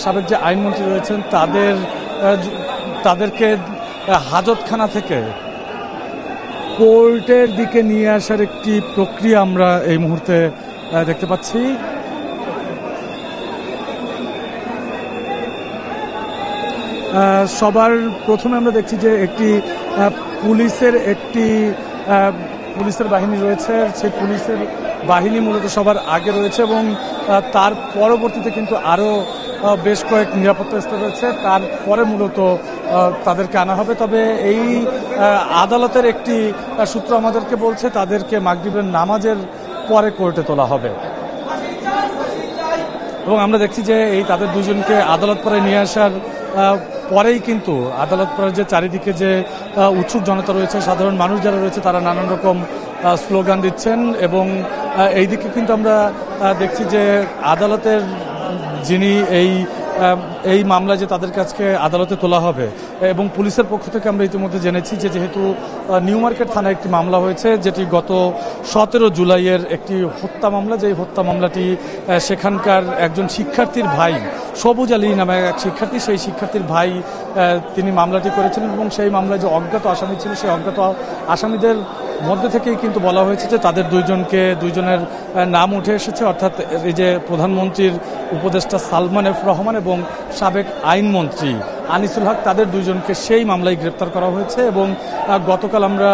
সাবেক যে আইনমন্ত্রী রয়েছেন তাদেরকে হাজতখানা থেকে কোর্টের দিকে নিয়ে আসার একটি প্রক্রিয়া আমরা এই মুহূর্তে দেখতে পাচ্ছি। সবার প্রথমে আমরা দেখছি যে একটি পুলিশের বাহিনী রয়েছে, সেই পুলিশের বাহিনী মূলত সবার আগে রয়েছে এবং তার পরবর্তীতে কিন্তু আরও বেশ কয়েক নিরাপত্তা স্তর রয়েছে, তারপরে মূলত তাদেরকে আনা হবে। তবে এই আদালতের একটি সূত্র আমাদেরকে বলছে তাদেরকে মাগরিবের নামাজের পরে কোর্টে তোলা হবে এবং আমরা দেখছি যে তাদের দুজনকে আদালত পরে নিয়ে আসার পরেই কিন্তু আদালত পরে যে চারিদিকে যে উৎসুক জনতা রয়েছে, সাধারণ মানুষ যারা রয়েছে তারা নানান রকম স্লোগান দিচ্ছেন এবং এই দিকে কিন্তু আমরা দেখছি যে আদালতের যিনি এই মামলা যে তাদের কাছে আদালতে তোলা হবে এবং পুলিশের পক্ষ থেকে আমরা ইতিমধ্যে জেনেছি যে যেহেতু নিউ মার্কেট থানায় একটি মামলা হয়েছে যেটি গত 17 জুলাইয়ের একটি হত্যা মামলা, যে হত্যা মামলাটি সেখানকার একজন শিক্ষার্থীর ভাই সবুজ আলী নামে এক শিক্ষার্থী, সেই শিক্ষার্থীর ভাই তিনি মামলাটি করেছিলেন এবং সেই মামলায় যে অজ্ঞাত আসামি ছিল সেই অজ্ঞাত আসামিদের মধ্যে থেকেই কিন্তু বলা হয়েছে যে তাদের দুইজনের নাম উঠে এসেছে, অর্থাৎ এই যে প্রধানমন্ত্রীর উপদেষ্টা সালমান এফ রহমান এবং সাবেক আইনমন্ত্রী আনিসুল হক, তাদের দুইজনকে সেই মামলায় গ্রেপ্তার করা হয়েছে এবং গতকাল আমরা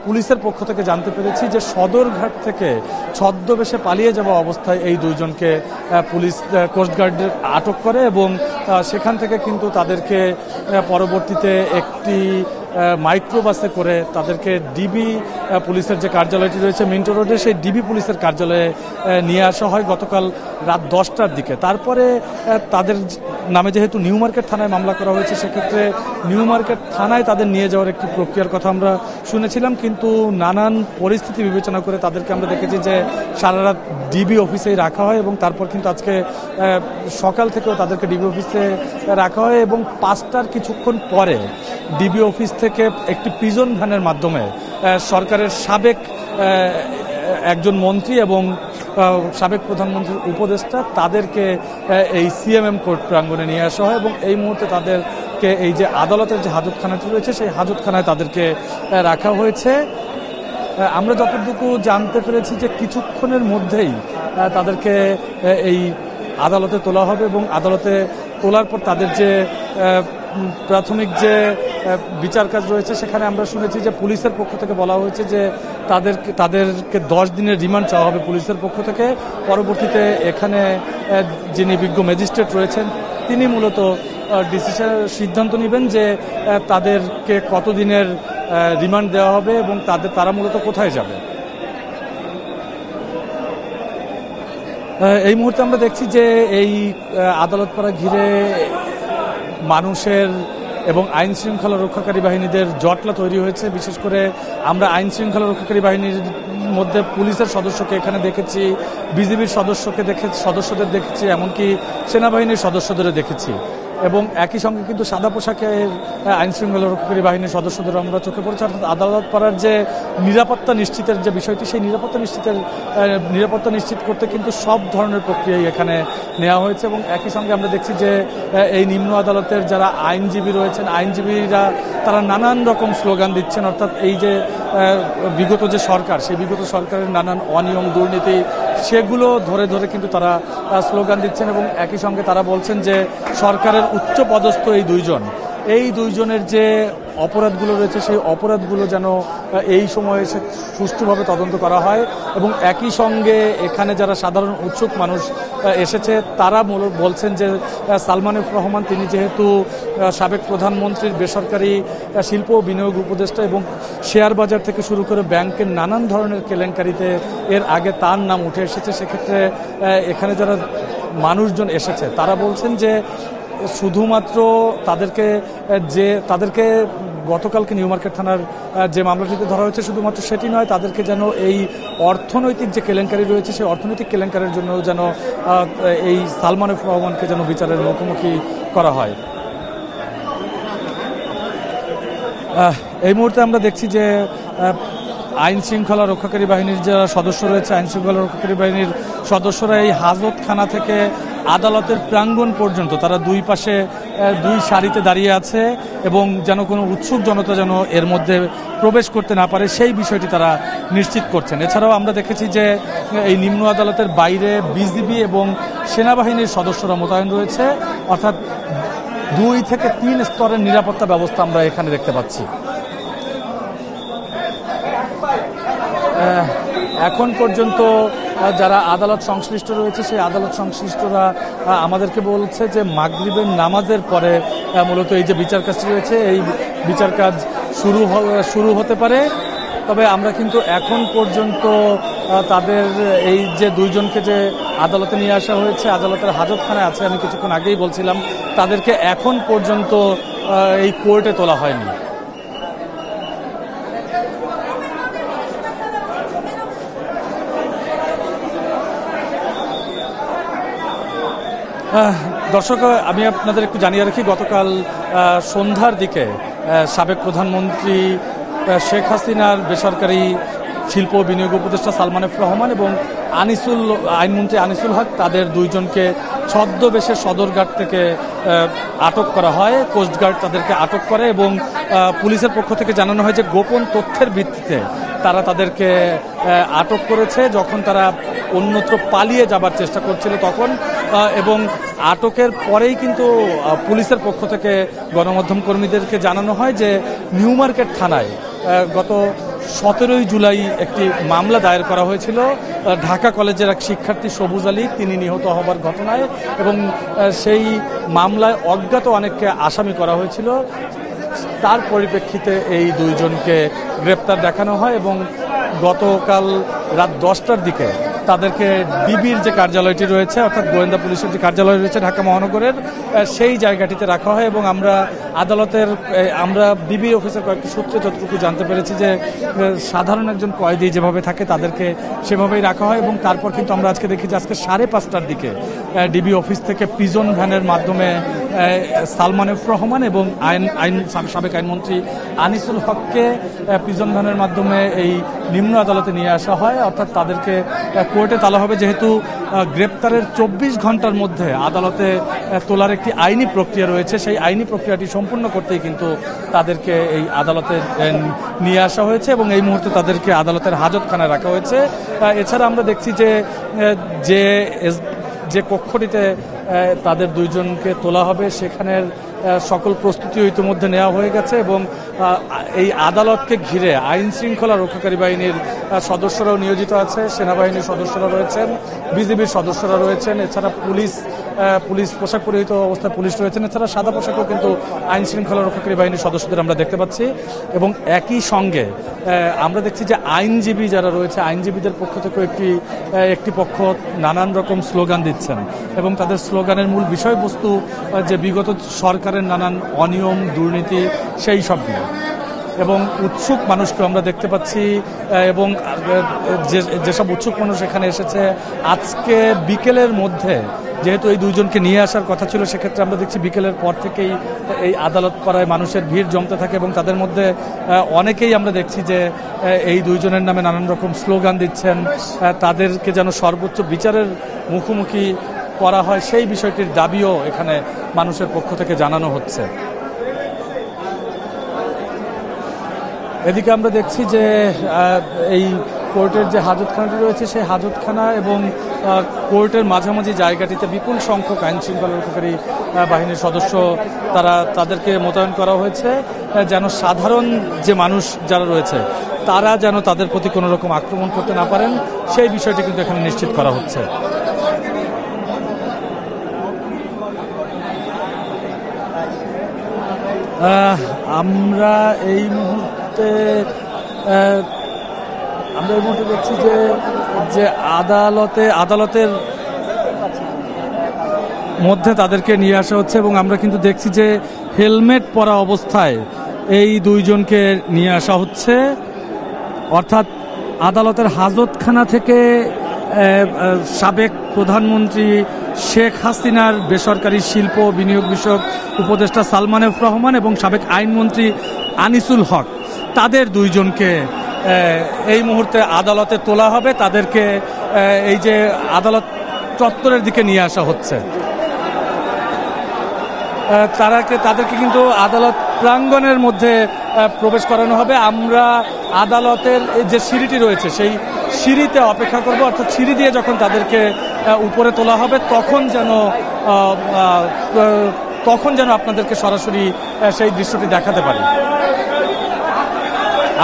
পুলিশের পক্ষ থেকে জানতে পেরেছি যে সদরঘাট থেকে ছদ্মবেশে পালিয়ে যাওয়া অবস্থায় এই দুইজনকে পুলিশ কোস্টগার্ডের আটক করে এবং সেখান থেকে কিন্তু তাদেরকে পরবর্তীতে একটি মাইক্রোবাসে করে তাদেরকে ডিবি পুলিশের যে কার্যালয়টি রয়েছে মিন্টো রোডে, সেই ডিবি পুলিশের কার্যালয়ে নিয়ে আসা হয় গতকাল রাত 10টার দিকে। তারপরে তাদের নামে যেহেতু নিউ মার্কেট থানায় মামলা করা হয়েছে, সেক্ষেত্রে নিউ মার্কেট থানায় তাদের নিয়ে যাওয়ার একটি প্রক্রিয়ার কথা আমরা শুনেছিলাম, কিন্তু নানান পরিস্থিতি বিবেচনা করে তাদেরকে আমরা দেখেছি যে সারা রাত ডিবি অফিসেই রাখা হয় এবং তারপর কিন্তু আজকে সকাল থেকেও তাদেরকে ডিবি অফিসে রাখা হয় এবং 5টার কিছুক্ষণ পরে ডিবি অফিস থেকে একটি প্রিজন ভ্যানের মাধ্যমে সরকারের সাবেক একজন মন্ত্রী এবং সাবেক প্রধানমন্ত্রীর উপদেষ্টা তাদেরকে এই সিএমএম কোর্ট প্রাঙ্গণে নিয়ে আসা হয় এবং এই মুহূর্তে তাদেরকে এই যে আদালতের যে হাজতখানাটি রয়েছে সেই হাজতখানায় তাদেরকে রাখা হয়েছে। আমরা যতটুকু জানতে পেরেছি যে কিছুক্ষণের মধ্যেই তাদেরকে এই আদালতে তোলা হবে এবং আদালতে তোলার পর তাদের যে প্রাথমিক যে বিচার কাজ রয়েছে সেখানে আমরা শুনেছি যে পুলিশের পক্ষ থেকে বলা হয়েছে যে তাদেরকে 10 দিনের রিমান্ড চাওয়া হবে পুলিশের পক্ষ থেকে। পরবর্তীতে এখানে যিনি বিজ্ঞ ম্যাজিস্ট্রেট রয়েছেন তিনি মূলত সিদ্ধান্ত নেবেন যে তাদেরকে কতদিনের রিমান্ড দেওয়া হবে এবং তারা মূলত কোথায় যাবে। এই মুহূর্তে আমরা দেখছি যে এই আদালত পাড়া ঘিরে মানুষের এবং আইন শৃঙ্খলা রক্ষাকারী বাহিনীদের জটলা তৈরি হয়েছে। বিশেষ করে আমরা আইন শৃঙ্খলা রক্ষাকারী বাহিনীর মধ্যে পুলিশের সদস্যকে এখানে দেখেছি, বিজিবির সদস্যদের দেখেছি, এমনকি সেনাবাহিনীর সদস্যদেরও দেখেছি এবং একই সঙ্গে কিন্তু সাদা পোশাকের আইন শৃঙ্খলা রক্ষাকারী বাহিনীর সদস্যদের আমরা চোখে পড়েছি। অর্থাৎ আদালত পাড়ার যে নিরাপত্তা নিশ্চিতের যে বিষয়টি, সেই নিরাপত্তা নিশ্চিত করতে কিন্তু সব ধরনের প্রক্রিয়াই এখানে নেওয়া হয়েছে এবং একই সঙ্গে আমরা দেখছি যে এই নিম্ন আদালতের যারা আইনজীবী রয়েছেন, আইনজীবীরা তারা নানান রকম স্লোগান দিচ্ছেন, অর্থাৎ এই যে বিগত যে সরকার, সেই বিগত সরকারের নানান অনিয়ম দুর্নীতি সেগুলো ধরে ধরে কিন্তু তারা স্লোগান দিচ্ছেন এবং একই সঙ্গে তারা বলছেন যে সরকারের উচ্চ পদস্থ এই দুইজনের যে অপরাধগুলো রয়েছে সেই অপরাধগুলো যেন এই সময়ে সুষ্ঠুভাবে তদন্ত করা হয় এবং একই সঙ্গে এখানে যারা সাধারণ উৎসুক মানুষ এসেছে তারা বলছেন যে সালমান এফ রহমান তিনি যেহেতু সাবেক প্রধানমন্ত্রীর বেসরকারি শিল্প ও বিনিয়োগ উপদেষ্টা এবং শেয়ার বাজার থেকে শুরু করে ব্যাংকের নানান ধরনের কেলেঙ্কারিতে এর আগে তার নাম উঠে এসেছে, সেক্ষেত্রে এখানে যারা মানুষজন এসেছে তারা বলছেন যে শুধুমাত্র তাদেরকে গতকালকে নিউ মার্কেট থানার যে মামলাটিতে ধরা হয়েছে শুধুমাত্র সেটি নয়, তাদেরকে যেন এই অর্থনৈতিক যে কেলেঙ্কারি রয়েছে সেই অর্থনৈতিক কেলেঙ্কারির জন্য যেন এই সালমান এফ রহমানকে যেন বিচারের মুখোমুখি করা হয়। এই মুহূর্তে আমরা দেখছি যে আইন শৃঙ্খলা রক্ষাকারী বাহিনীর যারা সদস্য রয়েছে, আইন শৃঙ্খলা রক্ষাকারী বাহিনীর সদস্যরা এই হাজতখানা থেকে আদালতের প্রাঙ্গণ পর্যন্ত তারা দুই পাশে দুই সারিতে দাঁড়িয়ে আছে এবং যেন কোনো উৎসুক জনতা যেন এর মধ্যে প্রবেশ করতে না পারে সেই বিষয়টি তারা নিশ্চিত করছেন। এছাড়াও আমরা দেখেছি যে এই নিম্ন আদালতের বাইরে বিজিবি এবং সেনাবাহিনীর সদস্যরা মোতায়েন রয়েছে, অর্থাৎ 2 থেকে 3 স্তরের নিরাপত্তা ব্যবস্থা আমরা এখানে দেখতে পাচ্ছি। এখন পর্যন্ত যারা আদালত সংশ্লিষ্ট রয়েছে সেই আদালত সংশ্লিষ্টরা আমাদেরকে বলছে যে মাগরিবের নামাজের পরে মূলত এই যে বিচার কাজটি রয়েছে এই বিচার কাজ শুরু হতে পারে। তবে আমরা কিন্তু এখন পর্যন্ত তাদের এই যে দুইজনকে যে আদালতে নিয়ে আসা হয়েছে, আদালতের হাজতখানায় আছে, আমি কিছুক্ষণ আগেই বলছিলাম, তাদেরকে এখন পর্যন্ত এই কোর্টে তোলা হয়নি। দর্শক, আমি আপনাদের একটু জানিয়ে রাখি, গতকাল সন্ধ্যার দিকে সাবেক প্রধানমন্ত্রী শেখ হাসিনার বেসরকারি শিল্প বিনিয়োগ উপদেষ্টা সালমান এফ রহমান এবং আইনমন্ত্রী আনিসুল হক তাদের দুইজনকে ছদ্মবেশে সদরঘাট থেকে আটক করা হয়। কোস্টগার্ড তাদেরকে আটক করে এবং পুলিশের পক্ষ থেকে জানানো হয় যে গোপন তথ্যের ভিত্তিতে তারা তাদেরকে আটক করেছে যখন তারা অন্যত্র পালিয়ে যাবার চেষ্টা করছিল তখন, এবং আটকের পরেই কিন্তু পুলিশের পক্ষ থেকে গণমাধ্যম কর্মীদেরকে জানানো হয় যে নিউ মার্কেট থানায় গত 17 জুলাই একটি মামলা দায়ের করা হয়েছিল ঢাকা কলেজের এক শিক্ষার্থী সবুজ আলী তিনি নিহত হবার ঘটনায়, এবং সেই মামলায় অজ্ঞাত অনেককে আসামি করা হয়েছিল। তার পরিপ্রেক্ষিতে এই দুইজনকে গ্রেপ্তার দেখানো হয় এবং গতকাল রাত 10টার দিকে তাদেরকে ডিবির যে কার্যালয়টি রয়েছে, অর্থাৎ গোয়েন্দা পুলিশের যে কার্যালয় রয়েছে ঢাকা মহানগরের, সেই জায়গাটিতে রাখা হয়। এবং আমরা ডিবি অফিসের কয়েকটি সূত্রে যতটুকু জানতে পেরেছি যে সাধারণ একজন কয়েদি যেভাবে থাকে তাদেরকে সেভাবেই রাখা হয়। এবং তারপর কিন্তু আমরা আজকে দেখি যে আজকে 5:30টার দিকে ডিবি অফিস থেকে প্রিজন ভ্যানের মাধ্যমে সালমান এফ রহমান এবং সাবেক আইনমন্ত্রী আনিসুল হককে প্রিজন ভ্যানের মাধ্যমে এই নিম্ন আদালতে নিয়ে আসা হয়, অর্থাৎ তাদেরকে কোর্টে তোলা হবে। যেহেতু গ্রেপ্তারের 24 ঘন্টার মধ্যে আদালতে তোলার একটি আইনি প্রক্রিয়া রয়েছে, সেই আইনি প্রক্রিয়াটি সম্পূর্ণ করতেই কিন্তু তাদেরকে এই আদালতে নিয়ে আসা হয়েছে এবং এই মুহূর্তে তাদেরকে আদালতের হাজতখানায় রাখা হয়েছে। এছাড়া আমরা দেখছি যে কক্ষটিতে তাদের দুইজনকে তোলা হবে সেখানের সকল প্রস্তুতিও ইতিমধ্যে নেওয়া হয়ে গেছে এবং এই আদালতকে ঘিরে আইন শৃঙ্খলা রক্ষাকারী বাহিনীর সদস্যরাও নিয়োজিত আছে, সেনাবাহিনীর সদস্যরা রয়েছেন, বিজিবির সদস্যরা রয়েছেন, এছাড়া পুলিশ পোশাক পরিহিত অবস্থায় পুলিশ রয়েছেন, এছাড়া সাদা পোশাকেও কিন্তু আইন শৃঙ্খলা রক্ষাকারী বাহিনীর সদস্যদের আমরা দেখতে পাচ্ছি। এবং একই সঙ্গে আমরা দেখছি যে আইনজীবী যারা রয়েছে, আইনজীবীদের পক্ষ থেকেও একটি পক্ষ নানান রকম স্লোগান দিচ্ছেন এবং তাদের স্লোগানের মূল বিষয়বস্তু যে বিগত সরকারের নানান অনিয়ম দুর্নীতি সেই সব নিয়ে। এবং উৎসুক মানুষকে আমরা দেখতে পাচ্ছি এবং যেসব উৎসুক মানুষ এখানে এসেছে আজকে বিকেলের মধ্যে, যেহেতু এই দুইজনকে নিয়ে আসার কথা ছিল, সেক্ষেত্রে আমরা দেখছি বিকেলের পর থেকেই এই আদালত পাড়ায় মানুষের ভিড় জমতে থাকে এবং তাদের মধ্যে অনেকেই আমরা দেখছি যে এই দুইজনের নামে নানান রকম স্লোগান দিচ্ছেন, তাদেরকে যেন সর্বোচ্চ বিচারের মুখোমুখি করা হয় সেই বিষয়টির দাবিও এখানে মানুষের পক্ষ থেকে জানানো হচ্ছে। এদিকে আমরা দেখছি যে এই কোর্টের যে হাজতখানাটি রয়েছে সেই হাজতখানা এবং কোর্টের মাঝামাঝি জায়গাটিতে বিপুল সংখ্যক আইন শৃঙ্খলা রক্ষাকারী বাহিনীর সদস্য তাদেরকে মোতায়েন করা হয়েছে যেন সাধারণ যে মানুষ যারা রয়েছে তারা যেন তাদের প্রতি কোনো রকম আক্রমণ করতে না পারেন সেই বিষয়টি কিন্তু এখানে নিশ্চিত করা হচ্ছে। আমরা এই মুহূর্তে দেখছি যে আদালতের মধ্যে তাদেরকে নিয়ে আসা হচ্ছে এবং আমরা কিন্তু দেখছি যে হেলমেট পরা অবস্থায় এই দুইজনকে নিয়ে আসা হচ্ছে, অর্থাৎ আদালতের হাজতখানা থেকে সাবেক প্রধানমন্ত্রী শেখ হাসিনার বেসরকারি শিল্প বিনিয়োগ বিষয়ক উপদেষ্টা সালমান এফ রহমান এবং সাবেক আইনমন্ত্রী আনিসুল হক তাদের দুইজনকে এই মুহূর্তে আদালতে তোলা হবে। তাদেরকে এই যে আদালত চত্বরের দিকে নিয়ে আসা হচ্ছে। তাদেরকে কিন্তু আদালত প্রাঙ্গণের মধ্যে প্রবেশ করানো হবে। আমরা আদালতের যে সিঁড়িটি রয়েছে সেই সিঁড়িতে অপেক্ষা করব, অর্থাৎ সিঁড়ি দিয়ে যখন তাদেরকে উপরে তোলা হবে তখন যেন আপনাদেরকে সরাসরি সেই দৃশ্যটি দেখাতে পারি।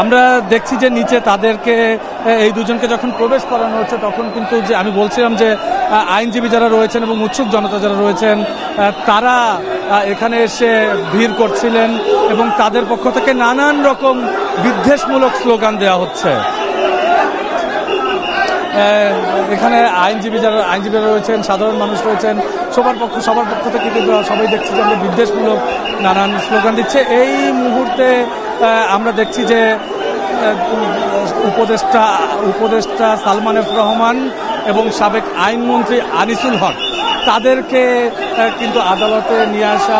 আমরা দেখছি যে নিচে তাদেরকে এই দুজনকে যখন প্রবেশ করানো হচ্ছে তখন কিন্তু যে আমি বলছিলাম যে আইনজীবী যারা রয়েছেন এবং উৎসুক জনতা যারা রয়েছেন তারা এখানে এসে ভিড় করছিলেন এবং তাদের পক্ষ থেকে নানান রকম বিদ্বেষমূলক স্লোগান দেওয়া হচ্ছে। এখানে আইনজীবীরা রয়েছেন, সাধারণ মানুষ রয়েছেন, সবার পক্ষ থেকে কিন্তু সবাই দেখছি যে আমরা বিদ্বেষমূলক নানান স্লোগান দিচ্ছে। এই মুহূর্তে আমরা দেখছি যে উপদেষ্টা সালমান এফ রহমান এবং সাবেক আইনমন্ত্রী আনিসুল হক তাদেরকে কিন্তু আদালতে নিয়ে আসা,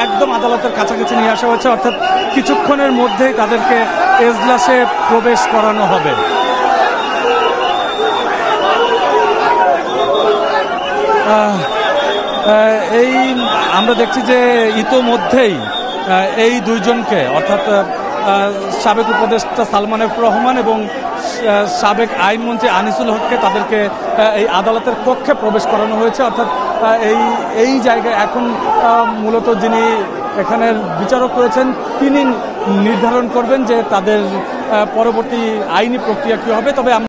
একদম আদালতের কাছাকাছি নিয়ে আসা হয়েছে, অর্থাৎ কিছুক্ষণের মধ্যেই তাদেরকে এজলাসে প্রবেশ করানো হবে। এই আমরা দেখছি যে ইতোমধ্যেই এই দুইজনকে অর্থাৎ সাবেক উপদেষ্টা সালমান এফ রহমান এবং সাবেক আইনমন্ত্রী আনিসুল হককে তাদেরকে এই আদালতের কক্ষে প্রবেশ করানো হয়েছে। অর্থাৎ এই জায়গায় এখন মূলত যিনি এখানের বিচারক রয়েছেন তিনি নির্ধারণ করবেন যে তাদের পরবর্তী আইনি প্রক্রিয়া কী হবে। তবে